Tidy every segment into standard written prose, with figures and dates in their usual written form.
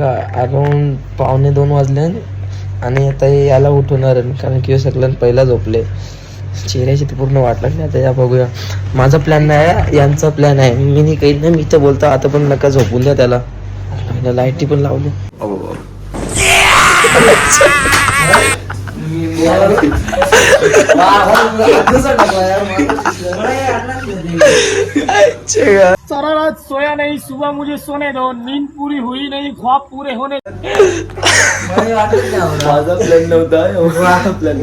Around 1:45 वाजले आणि आता याला उठवणार कारण की सगळ्यात पहिला झोपले. चेहऱ्याची ती पूर्ण वाट लागली. आता या बघूया. माझा प्लॅन नाही, यांचा प्लॅन आहे. मी नाही काही नाही, मी तर बोलतो आता पण नका झोपून द्या त्याला. लाईटी पण लावली. सारा रात सोया नहीं, सुबह मुझे सोने दो, नींद पूरी हुई नहीं, ख्वाब पूरे होने. माझा प्लॅन नव्हता. प्लॅन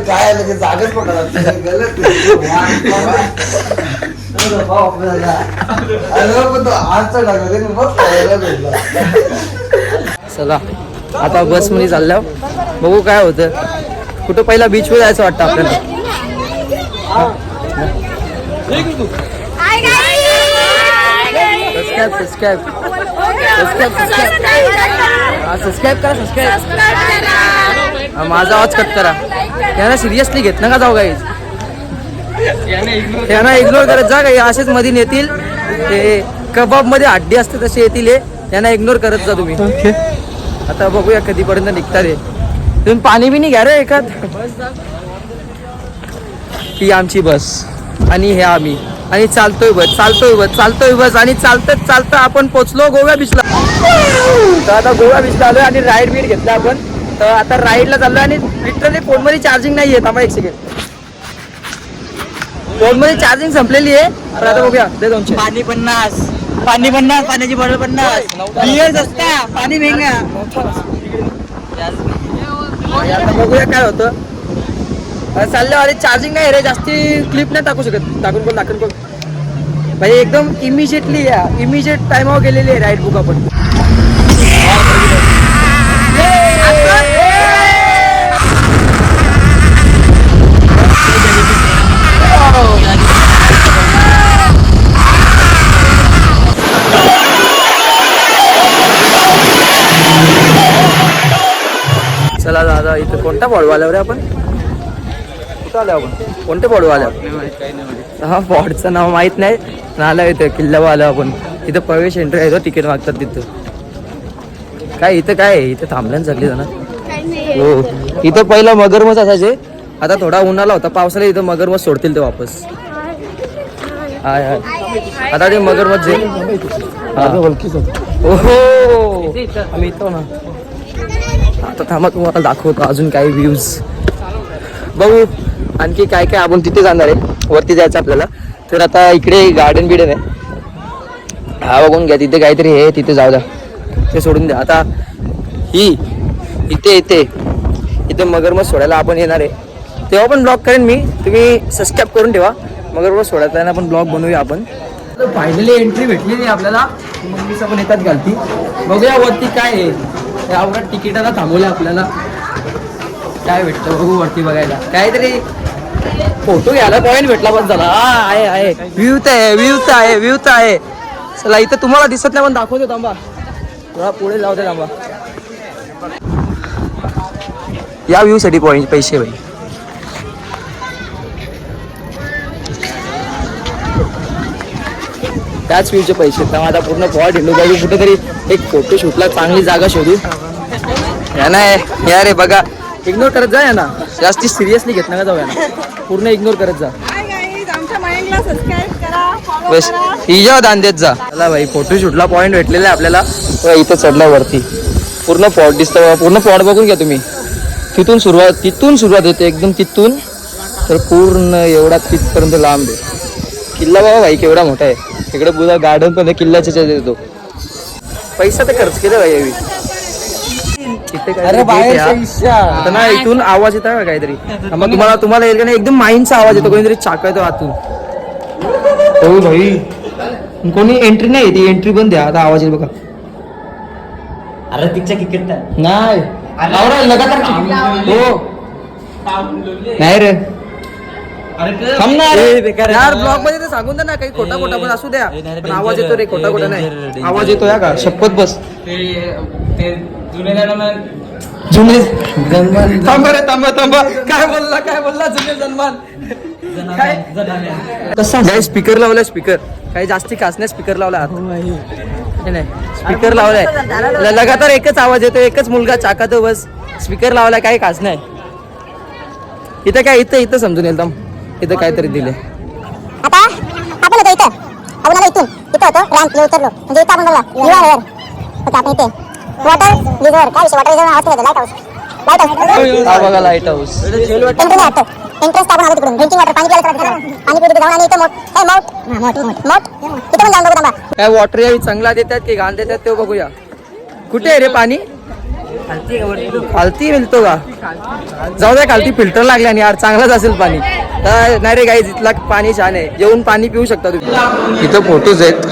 काय जागच चला आता बस मध्ये चालल्या, बघू काय होतं. कुठं पहिला बीच वर जायचं वाटतं आपल्याला. सबस्क्राईब करा. माझा आवाज कट करा. यांना सिरियसली घेत नका जाऊ गाईज. त्यांना इग्नोर करत जा. काही असेच मधीन येतील. ते कबाब मध्ये हड्डी असते तसे येतील. त्यांना इग्नोर करत जा तुम्ही. आता बघूया कधीपर्यंत निघतात हे. तुम्ही पाणी बी नाही घ्या रे एखाद. ही आमची बस आणि हे आम्ही आणि चालतोय बस आणि चालतं आपण पोचलो गोवा बीचला. तर आता गोवा बीचला आलोय आणि राईड बीड घेतला आपण. तर आता राईडला चाललोय आणि लिटरली फोनमध्ये चार्जिंग नाही आहे. थांबा एक सेकंड. फोनमध्ये चार्जिंग संपलेली आहे. तर आता बघूया. दे 200. पाणी 50, पाण्याची बॉटल 50. बियर सस्ता, पाणी महंगा. आता बघूया काय होतं. चाललं आणि चार्जिंग नाही रे, जास्ती क्लिप नाही टाकू शकत. टाकून बघ भाई. एकदम इमिजिएट टाइमावर गेलेली आहे राईड बुक आपण. चला दादा, इथं कोणता बॉर्ड आल्यावर रे आपण. कुठं आलो आपण, कोणते बॉर्ड आल्या. हा बॉर्डचं नाव माहित नाही. नाला इथं किल्ल्यावर आलो आपण. इथं प्रवेश एंट्री आहे, तिकीट मागतात तिथं. काय इथं काय आहे, इथं थांबल्यान सगळी जण. हो, इथं पहिला मगरमच्छ असायचे. आता थोडा उन्हाळा होता, पावसाला इथं मगरमच्छ सोडतील ते वापस. हाय आता ते मगरमच्छ आम्ही इथं ना. आता थांबा, तुम्हाला दाखवतो अजून काही व्ह्यूज. बघू आणखी काय काय. आपण तिथे जाणार आहे, वरती जायचं आपल्याला. तर आता इकडे गार्डन बिडन आहे. हा बघून घ्या. तिथे काहीतरी आहे, तिथे जाऊ द्या, ते सोडून द्या. आता इथे मगरमच्छ सोडायला आपण येणार आहे. तेव्हा पण ब्लॉग करेन मी. तुम्ही सबस्क्राईब करून ठेवा. मगरमच्छ सोडायला आपण ब्लॉग बनवूया आपण. फायनली एंट्री भेटलेली आहे आपल्याला. मम्मीचं पण येतात घालती. बघूया वरती काय आहे. यावर तिकिटाला थांबवलं आपल्याला. काय भेटतं बघू वरती बघायला. काहीतरी फोटो घ्यायला पॉईंट भेटला पण झाला. आहे व्ह्यू तर आहे. चला इथं तुम्हाला दिसत नाही पण दाखवतो. थांबा थोडा पुढे जाऊ दे. थांबा. या व्ह्यू साठी पॉईंट पैसे भाई. त्याच व्ह्यूचे पैसे. तर माझा पूर्ण पॉईंट हिंडू बघू. कुठेतरी एक फोटो शूटला चांगली जागा शोधू. या नाही या रे बघा. इग्नोर करत जा. या ना जास्ती सिरियसली घेत नका जाऊ. या ना पूर्ण इग्नोर करत जा. बस हिजा दान देत जा. चला भाई, फोटो शूटला पॉईंट भेटलेला आहे आपल्याला. इथं चढला वरती. पूर्ण पॉट दिसतं. पूर्ण पॉट बघून घ्या तुम्ही. तिथून सुरुवात होते एकदम तिथून. तर पूर्ण एवढा तिथपर्यंत लांब आहे किल्ला. बाबा भाई केवढा मोठा आहे. इकडे पुरा गार्डन पण किल्ल्याच्या येतो. पैसा तर खर्च केला भाई. आता ना इथून आवाज येतो का काहीतरी. तुम्हाला एकदम माइंडचा आवाज येतो. कोणीतरी चाकायतो आतून. हो भाई, कोणी एंट्री नाही. ती एंट्री बंद द्या. आता आवाज येईल बघा. अरे तिच्या तिकीट नाही लगातार. हो नाही रे. यार ब्लॉग मध्ये तर सांगून द्या ना काही. खोटा पण असू द्या. पण आवाज येतो रे. खोटा नाही आवाज येतो. या का शपथ बस. जुने थांबा रे. थांबा. काय बोलला जुने सन्मान. कसा स्पीकर लावलाय. स्पीकर काही जास्ती खास नाही. स्पीकर लावला. नाही स्पीकर लावलाय लगातार एकच आवाज येतो एकच मुलगा चाकातो बस स्पीकर लावलाय काही खास नाही इथं काय इथं समजून येईल इथं काहीतरी दिले आता आपण होतो इथं आपण आलो इथून इथं होतो रॅम्पला उतरलो म्हणजे इथं आपण बघा हिवाळ्यावर होतं आपण इथे वॉटर रिझर्वर काय विषय वॉटर रिझर्वर नावाचं होतं लाईट हाऊस हा बघा लाईट हाऊस एंट्रन्स आपण आलो तिकडून ड्रिंकिंग वॉटर पाणी प्यायला पाणी पिऊ जाऊन आणि इथं मोठ इथं पण जाऊन बघू थांबा काय वॉटर यावी चांगला देतात की घाण देतात ते बघूया कुठे आहे रे पाणी खालती मिळतो का जाऊ द्या खालती फिल्टर लागल्या आणि यार चांगलाच असेल पाणी नाही रे गाईज इथला पाणी छान आहे जेवून पाणी पिऊ शकता तुम्ही इथं फोटोज आहेत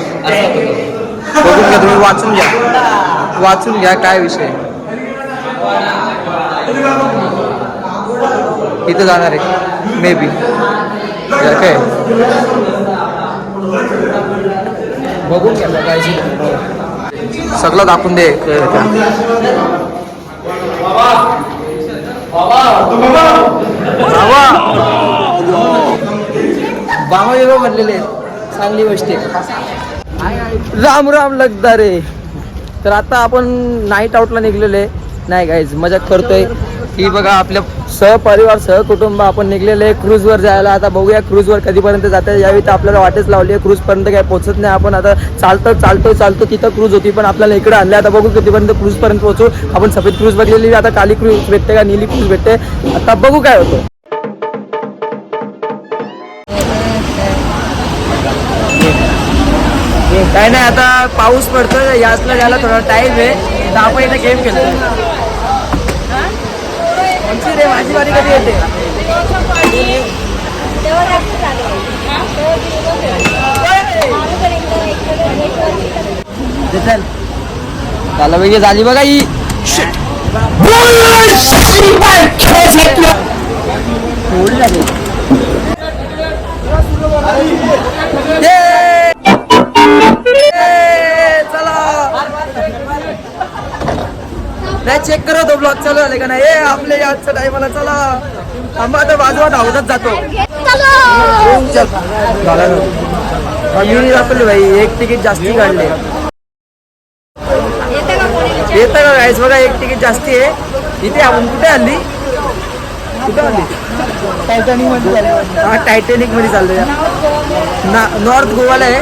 बघून घ्या तुम्ही वाचून घ्या काय विषय इथं जाणार आहे मे बी काय बघून घ्या काय सगळं दाखवून दे बाबा वेगळं म्हणलेले चांगली गोष्ट आहे राम राम लगदा रे तर आता आपण नाईट आउटला निघलेले नाही गाईज मजा करतोय ही बघा आपल्या सहपरिवार सहकुटुंब आपण निघलेले क्रूजवर जायला आता बघूया क्रूजवर कधीपर्यंत जाता यावी तर आपल्याला वाटच लावली आहे क्रूजपर्यंत काही पोहोचत नाही आपण आता चालतो तिथं क्रूज होती पण आपल्याला इकडे आणलं आता बघू कधीपर्यंत क्रूजपर्यंत पोहोचू आपण सफेद क्रूज बघलेली आता काली क्रूज भेटते का नीली क्रूज भेटते आता बघू काय होतं काय नाही आता पाऊस पडतोय यासला जायला थोडा टाइम आहे तर आपण इथे गेम खेळतोय रे माझी वारी कधी येते झालं वेगळी झाली बघा ही थोडी झाली नाही चेक करा तो ब्लॉग चालू झाले का नाही आपले आजच्या टायमाला चला आम्हा आता बाजूला धावतच जातो मी आपले भाई एक तिकीट जास्ती काढले येतं का गाईस बघा एक तिकीट जास्ती आहे इथे आपण कुठे आली टायटॅनिक मध्ये हा टायटॅनिक मध्ये चाललोय ना नॉर्थ गोवाला आहे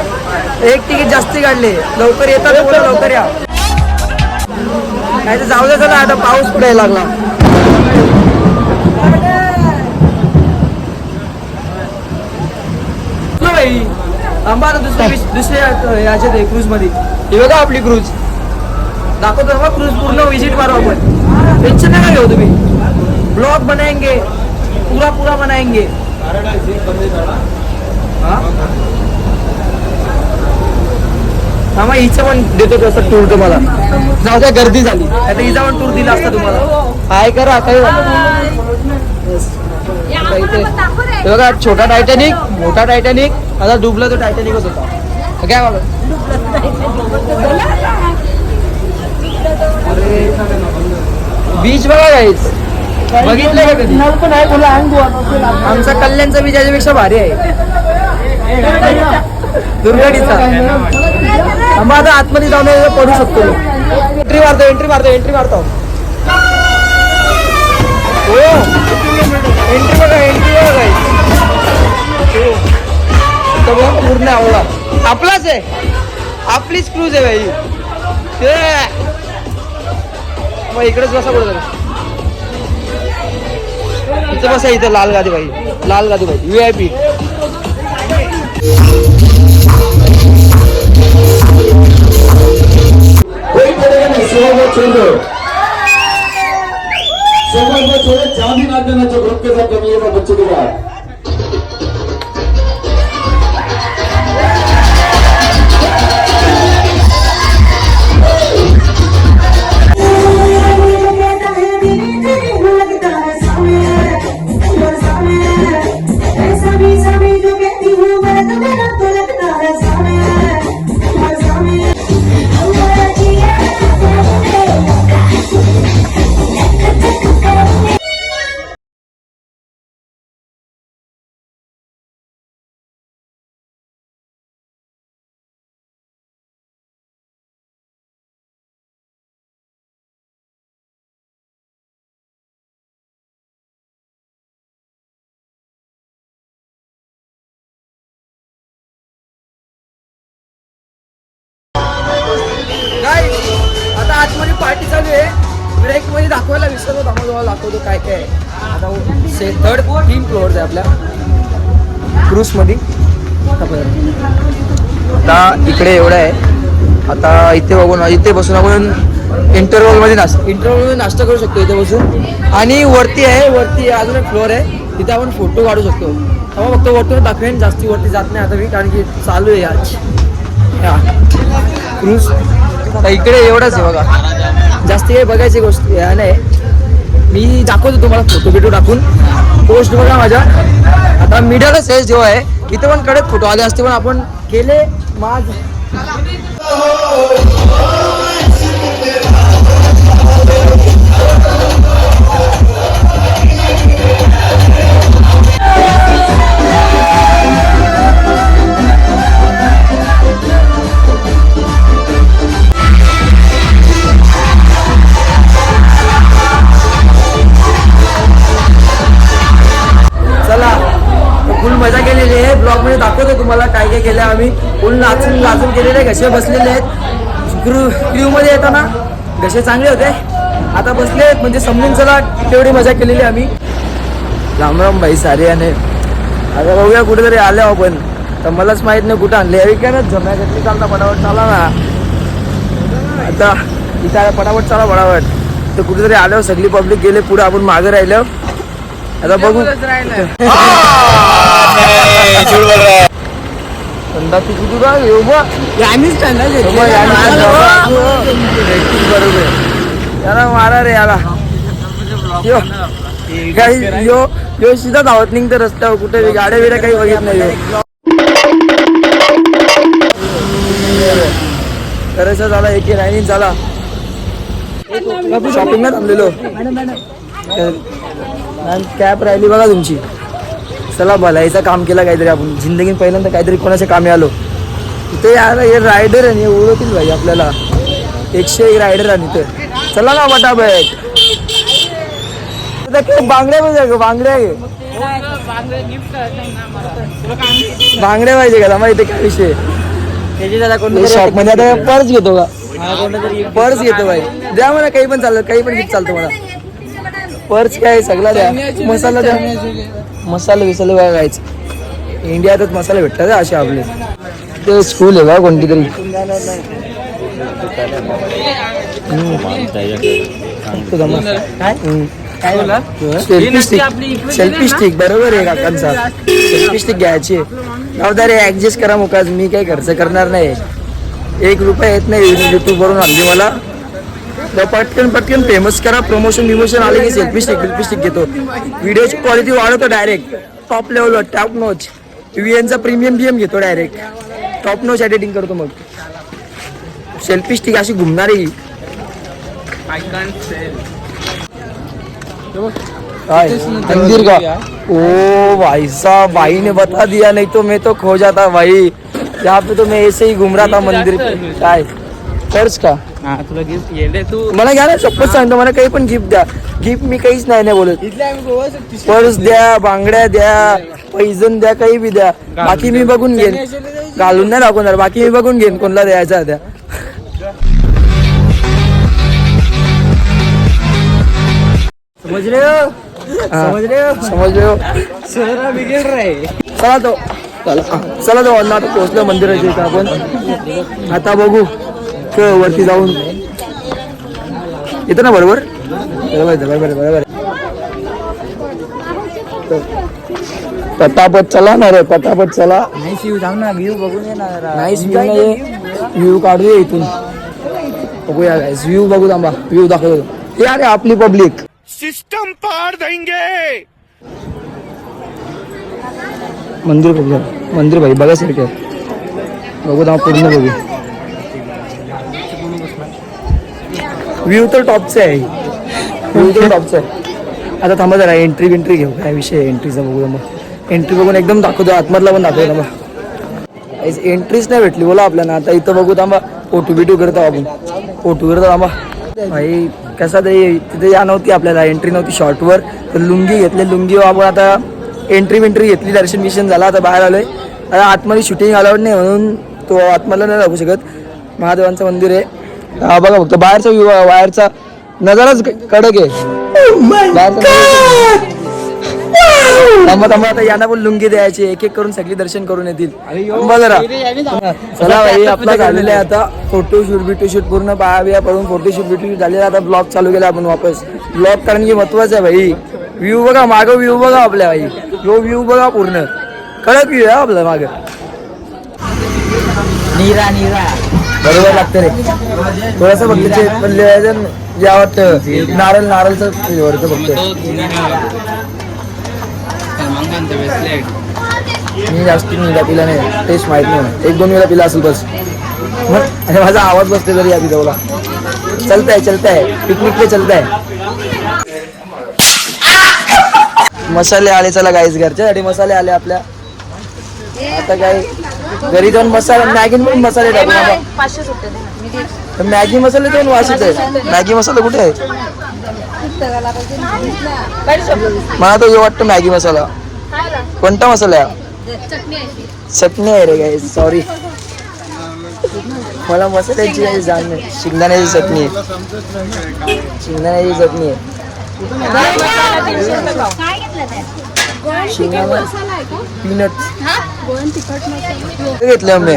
एक तिकीट जास्ती काढले लवकर येतात लवकर या नाही तर जाऊ दे चला आता पाऊस पुढे लागला आंबा दुसऱ्या याच्यात क्रूज मध्ये हे बघा आपली क्रूज दाखवतो बघा क्रूज पूर्ण विजिट मारू आपण टेन्शन नका घेऊ तुम्ही ब्लॉग बनाएंगे पूरा बनाएंगे हा मग हिचं पण देतो तसं टूर तुम्हाला जाऊ द्या गर्दी झाली आता हिचा पण टूर दिला असता तुम्हाला हाय करा काही बघा छोटा टायटॅनिक मोठा टायटॅनिक आता डुबला तो टायटॅनिकच होता काय बाबा बीच बघा गाईच बघितलंय का कधी आमचा कल्याणचा बीच याच्यापेक्षा भारी आहे दुर्गडीचा आम्हा आता आतमध्ये जाऊन पडू शकतो एंट्री मारतो हो एंट्री बघा पूर्ण आवडला आपलाच आहे आपलीच क्रूज आहे भाई मग इकडेच बसा कुठं इथं बसा इथं लाल गादी भाई VIP जामीन आंदोलनाच्या ग्रुप के साथ जमीन बच्चों के बाद आतमध्ये पार्टी चालू आहे. ब्रेक मध्ये दाखवायला विसरलो, तुम्हाला दाखवतो काय काय आहे. आता 3rd फ्लोअर आहे आपल्या क्रूज मध्ये. आता इकडे एवढं आहे. आता इथे बसून आपण इंटरव्हल मध्ये नाश्ता करू शकतो इथे बसून. आणि वरती अजून एक फ्लोअर आहे, तिथे आपण फोटो काढू शकतो. तेव्हा फक्त वरतून दाखवेन, जास्ती वरती जात नाही आता मी, कारण की चालू आहे आज क्रूज. तर इकडे एवढंच आहे बघा, जास्ती काही बघायची गोष्ट नाही. मी दाखवतो तुम्हाला फोटो बिटो टाकून. पोस्ट बघा माझ्या. आता मीडियाला सेज जेव्हा आहे इथे पण कडक फोटो आले असते, पण आपण केले माझ. चला फुल मजा केलेली आहे. ब्लॉग मध्ये दाखवतो तुम्हाला काय काय केलं आम्ही. फुल नाचून केलेले आहे. घसे बसलेले आहेत. क्रू मध्ये येताना घसे चांगले होते. आता बसले म्हणजे समजून चला तेवढी मजा केलेली आम्ही. राम राम भाई सारे. आणि आता बघूया कुठेतरी आले आपण. तर मलाच माहित नाही कुठं आणले. अरे काय ना जम्या घेतली चालता फटाफट चाला ना. आता इथं फटाफट चाला फटाफट. तर कुठेतरी आल्यावर सगळी पब्लिक गेले पुढे, आपण मागे राहिलो. आता बघू याला मारा रे याला. यो सीधा धावत निघतं रस्त्यावर. कुठे गाड्या बिड्या काही बघित नाही. करायचा झाला एक रायनिंग झाला. शॉपिंगला थांबलेलो. कॅब राहिली बघा तुमची. चला भलाईचं काम केलं काहीतरी आपण. जिंदगीत पहिल्यांदा काहीतरी कोणाच्या कामी आलो. इथे यायला हे रायडर आहे ओळखतील भाई आपल्याला. 101 रायडर आहे इथे. चला ना फटाफट. बांगड्या पाहिजे. बांगड्या पाहिजे का मग इथे काय विषय. शॉप मध्ये आता पर्स घेतो का. पर्स घेतो भाई. द्या मला काही पण चालतं, काही पण चालतं मला. पर्स काय सगळा द्या. मसाला द्या. मसाला विसाला बघायचं. इंडियातच मसाले भेटतात असे आपले. ते स्कूल आहे का कोणती तरी. सेल्फी स्टिक बरोबर आहे काकांचा. सेल्फी स्टिक घ्यायची. नवदारी ऍडजस्ट करा मुकाज. मी काही खर्च करणार नाही. 1 रुपया येत नाही. युट्यूब वरून आणली मला. पटकन फेमस करा. प्रमोशन आले की सेल्फी स्टिक घेतो. व्हिडिओची क्वालिटी वाढवतो डायरेक्ट टॉप लेवलवर. टॉप नॉच VNचा प्रीमियम घेतो डायरेक्ट. टॉप नॉच एडिटिंग करतो. मग सेल्फी स्टिक अशी घुमणारी. मंदिर का. ओ भाई साहब, भाई ने बता दिया, नहीं तो मैं तो खो जाता भाई. यहाँ पे तो मैं ऐसे ही घूम रहा था मंदिर. काय पर्स का. तुला गिफ्ट तू मला घ्या ना. शपथ सांगतो मला काही पण गिफ्ट द्या. गिफ्ट मी काहीच नाही बोलत. पर्स द्या, बांगड्या द्या, पैजण द्या, काही बी द्या. बाकी मी बघून घेईन. घालून नाही दाखवणार. बाकी मी बघून घेईन कोणला द्यायचा द्या. समझ रहे हो. चला तो आता पोहोचलो मंदिराच्या इथं आपण. आता बघू वरती जाऊन येतो ना. बरोबर. पटापट चला ना रे. पटापट चला. व्ह्यू बघून येणार. नाईस व्ह्यू काढूया इथून. बघूया गाईस व्ह्यू बघू. थांबा व्ह्यू दाखवतो. हे अरे आपली पब्लिक सिस्टम पार देंगे. मंदिर बघूया. मंदिर भाई बघायसारखे बघू. थांबा पूर्ण बघू. व्ह्यू तर टॉपचे आहे. आता थांबा जरा एंट्री घेऊ. काय विषय एंट्रीचा बघू. मग एंट्री बघून एकदम दाखवतो. आतमधला पण दाखवतो. थांबा एंट्रीच नाही भेटली बोला आपल्याला. आता इथं बघू. थांबा फोटो बिटो करतो आपण. थांबा भाई. कसा ते तिथे या नव्हती आपल्याला. एंट्री नव्हती शॉर्टवर. तर लुंगी घेतली. लुंगीवर आपण आता एंट्री घेतली. दर्शन झाला. आता बाहेर आलोय. आता आतमध्ये शूटिंग अलाउड नाही म्हणून तो आतमध्ये नाही लागू शकत. महादेवांचं मंदिर आहे. हा बघा फक्त बाहेरचा वायरचा नजाराच कडक आहे. थांबा थांबा आता यांना पण लुंगी द्यायची, एक एक करून सगळी दर्शन करून येतील. थांबा जरा. चला भाई आपला झालेला आहे आता फोटोशूट बिटोशूट पूर्ण पाया बिया पडून फोटोशूट बिटोशूट झालेला. आता ब्लॉग चालू केला आपण वापस. ब्लॉग कारण की महत्वाचं आहे भाई. व्ह्यू बघा मागं, व्ह्यू बघा आपल्या भाई. यो व्ह्यू बघा पूर्ण कडक व्ह्यू आहे आपला मागं. नीरा नीरा बरोबर लागतं रे थोडंसं फक्त पण या वाटतं नारळ नारळचं वरचं फक्त. मी जास्त निघा पिला नाही, टेस्ट माहित नाही, 1-2 वेळा पिला असेल बस. अरे माझा आवाज बसते तरी या पिजावला. चलताय पिकनिक पे चलताय. मसाले आले चला गाईस, घरच्यासाठी मसाले आले आपल्या. आता काय घरी जाऊन मसाला मॅगी पण मसाले टाकू बाबा. मॅगी मसाले दोन वास येत आहे. मॅगी मसाला कुठे आहे? मला तर हे वाटतं मॅगी मसाला. कोणता मसाला आहे? चटणी आहे रे गाईस, सॉरी. मला मसाल्याची काही जाण नाही. शेंगदाण्याची चटणी आहे, शेंगदाण्याची चटणी आहे. पीनट घेतलं मी.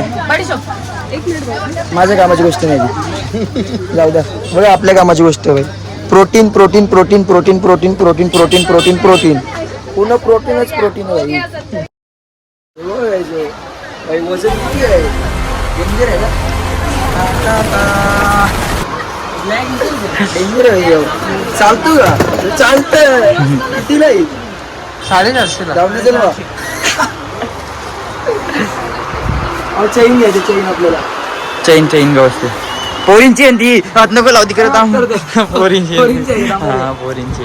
माझ्या कामाची गोष्ट नाही ती, जाऊ द्या. बघा आपल्या कामाची गोष्ट आहे. Protein protein protein protein protein protein protein protein protein पूर्ण प्रोटीनच प्रोटीन आहे. वजन किती आहे? डेंजर आहे का? डेंजर आहे. चालतो का? चालतं किती नाही 450 जाऊन चल बा. चैन घ्यायची, चैन आपल्याला चैन व्यवस्थित पोरींची आहे ती. हात नको लावती करत पोरींची. हा पोरींची.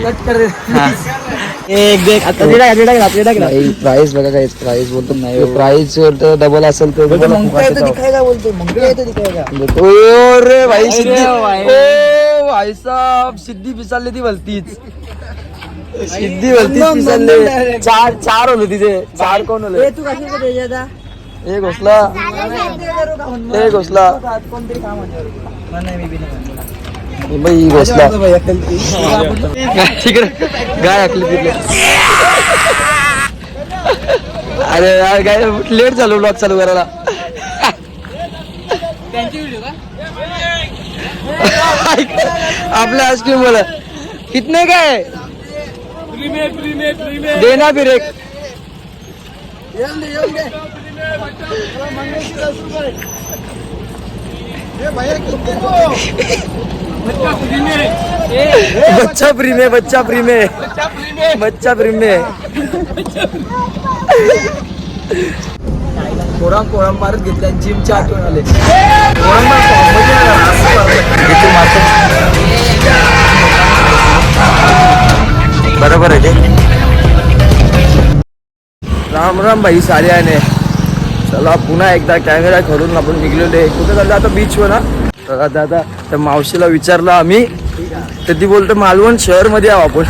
प्राइस बघा काय प्राइस बोलतो नाही. प्राइस डबल असेल तर रे भाई. सिद्धी ओ भाई साहब, सिद्धी पिसालली ती भलतीच. सिद्धी भलतीच पिसालले. चार होले तिथे. 4 कोण होले? एक घोसला, एक घोसला बाई, घोसला ठीक आहे. गाय ऐकली तिथले. अरे यार गाय लेट झालो ब्लॉग चालू करायला. आपल्या आईस्क्रीम बोला कितने काय देना फिर एक. बच्चा फ्री में, बच्चा फ्री में, बच्चा फ्री में. कोराम मारत घेतल्या. जिमच्या आठवण आले. बरोबर आहे ते. राम राम भाई साऱ्याने. चला पुन्हा एकदा कॅमेरा करून आपण निघलेलो आहे. कुठे चाललं आता? बीचवर ना. दादा तर मावशीला विचारलं आम्ही, तर ती बोलतो मालवण शहर मध्ये आहो आपण.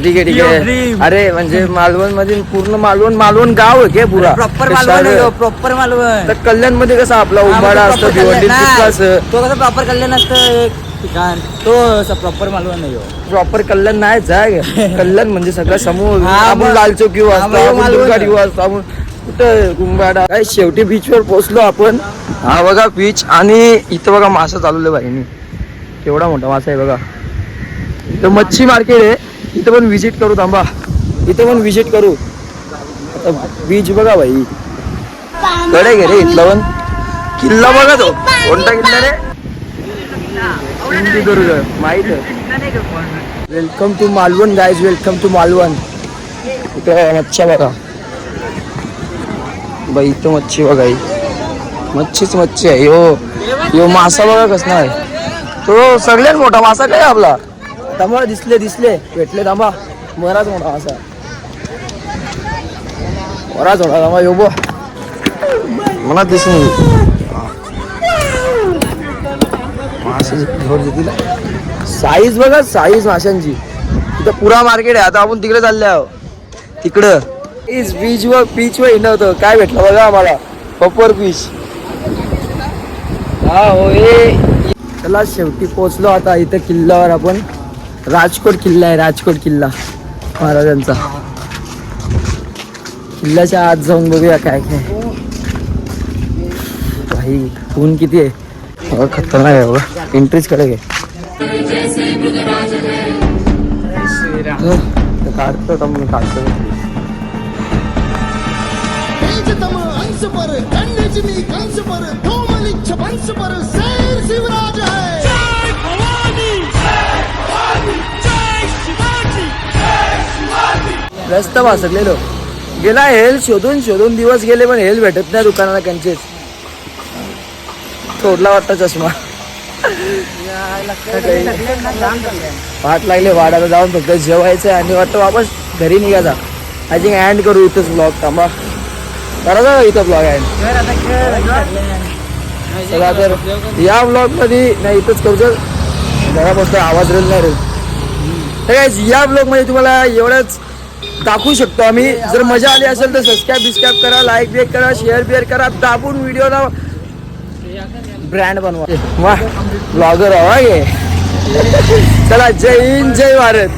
ठीक आहे ठीक आहे. अरे म्हणजे मालवण मध्ये पूर्ण मालवण गाव आहे का पुरा? प्रॉपर मालवण. तर कल्याण मध्ये कसं आपला उंबाडा असतो, भिवंडी असं. तो कसं प्रॉपर कल्याण असतं एक ठिकाण, तो प्रॉपर मालवण नाही. प्रॉपर कल्याण नाहीच आहे. कल्याण म्हणजे सगळं समूह. आपण लालचौक येऊ असतो, आपण दुर्गाड येऊ असतो, आपण कुठं कुंभाडा काय. शेवटी बीच वर पोहोचलो आपण. हा बघा बीच. आणि इथं बघा मासा चालवलं बाईनी. केवढा मोठा मासा आहे बघा. इथं मच्छी मार्केट आहे. इथं पण व्हिजिट करू. थांबा इथं पण व्हिजिट करू. आता बीच बघा भाई कडे घे रे. इथला पण किल्ला बघा. तो कोणता किल्ला रे? सिंधुदुर्ग माहित आहे. Welcome to Malvan guys, welcome to Malvan. इथं मच्छी बघा बाई. इथं मच्छी बघा. मच्छीच मच्छी आहे. यो मासा बघा कसला आहे. तो सगळ्यात मोठा मासा काय आपला. थांबा दिसले भेटले. थांबा बराच मोठा मासा, बराच मोठा. थांबा यो बो मला दिसून साईज बघा. साईज माशांची. इथं पुरा मार्केट आहे. आता आपण तिकडे चालले आहोत. तिकडं बीच वर हिंडवतो. काय भेटलं बघा आम्हाला? पपर फिश. हा होय. चला शेवटी पोहोचलो आता इथं किल्ल्यावर आपण. राजकोट किल्ला आहे, राजकोट किल्ला महाराजांचा. किल्ल्याच्या आत जाऊन बघूया काय काय. भाई ऊन किती आहे, खतरनाक आहे बघा. एंट्रीच कडे घे काढतो मी काढतो. अंश पर कंडजनी कंस पर कोमलिच्छ वंश पर शेर शिवराज है. जय भवानी, जय भवानी, जय शिवाजी, जय शिवाजी. रस्ता वासरलेलो गेला. हेल शोधून शोधून दिवस गेले पण हेल भेटत नाही दुकानाला. कंचेच तोडला वाटतं चष्मा. वाट लागले वाडाला जाऊन फक्त जेवायचं आणि वाटतं वापस घरी निघायचा. आय थिंक एंड करू इथंच ब्लॉग. थांबा करा इथं ब्लॉग एंड. चला तर या ब्लॉग मध्ये नाही इथंच करू. तर घरापासून आवाज रेल नाही रे. या ब्लॉग मध्ये तुम्हाला एवढंच दाखवू शकतो आम्ही. जर मजा आली असेल तर सबस्क्राईब करा, लाईक बिक करा, शेअर करा. दाबून व्हिडिओला ब्रँड बनवा. वा ब्लॉगर हवा गे. चला जय हिंद, जय भारत,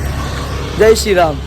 जय श्रीराम.